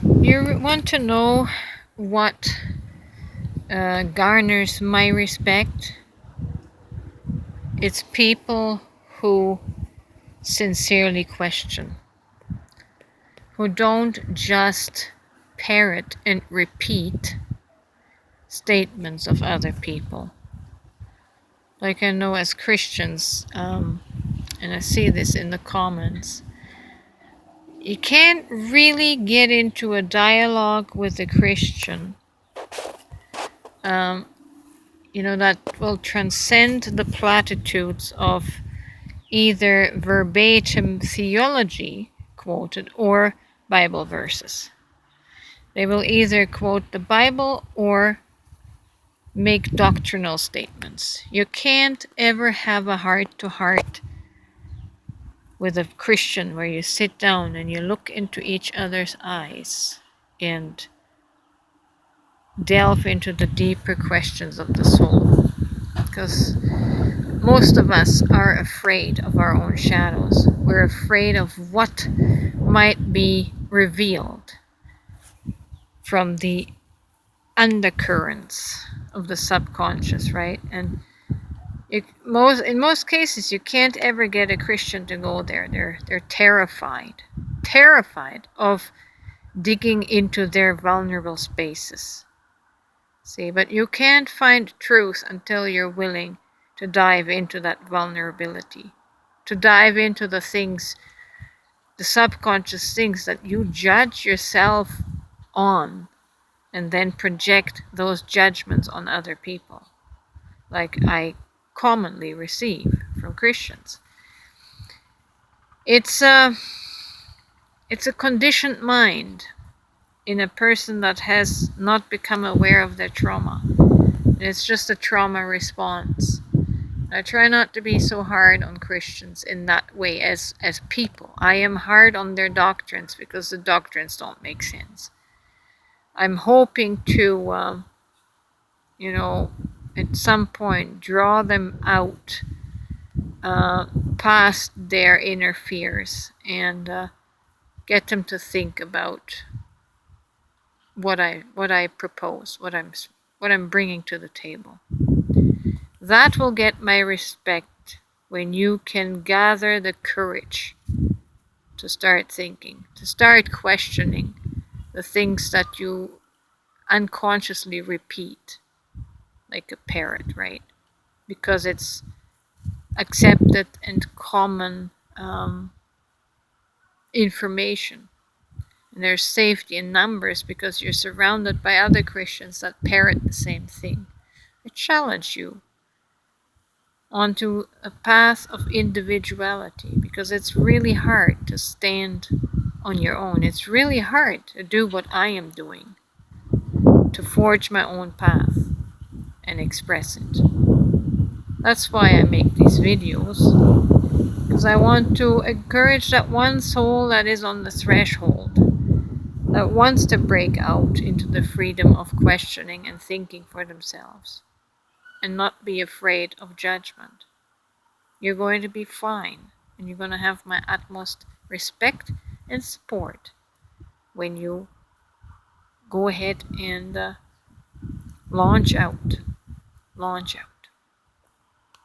You want to know what garners my respect? It's people who sincerely question, who don't just parrot and repeat statements of other people. Like I know as Christians, and I see this in the comments, you can't really get into a dialogue with a Christian, um, that will transcend the platitudes of either verbatim theology quoted or Bible verses. They will either quote the Bible or make doctrinal statements. You can't ever have a heart to heart with a Christian where you sit down and you look into each other's eyes and delve into the deeper questions of the soul. Because most of us are afraid of our own shadows. We're afraid of what might be revealed from the undercurrents of the subconscious, right? And in most cases, you can't ever get a Christian to go there. They're terrified of digging into their vulnerable spaces. See, but you can't find truth until you're willing to dive into that vulnerability, to dive into the things, the subconscious things that you judge yourself on, and then project those judgments on other people, like I commonly receive from Christians. It's a conditioned mind in a person that has not become aware of their trauma. It's just a trauma response. I try not to be so hard on Christians in that way as people. I am hard on their doctrines because the doctrines don't make sense. I'm hoping to, at some point draw them out past their inner fears and get them to think about what I propose, what I'm bringing to the table. That will get my respect when you can gather the courage to start thinking, to start questioning the things that you unconsciously repeat like a parrot, right? Because it's accepted and common information. And there's safety in numbers because you're surrounded by other Christians that parrot the same thing. I challenge you onto a path of individuality because it's really hard to stand on your own. It's really hard to do what I am doing, to forge my own path and express it. That's why I make these videos, because I want to encourage that one soul that is on the threshold, that wants to break out into the freedom of questioning and thinking for themselves and not be afraid of judgment. You're going to be fine, and you're going to have my utmost respect and support when you go ahead and launch out.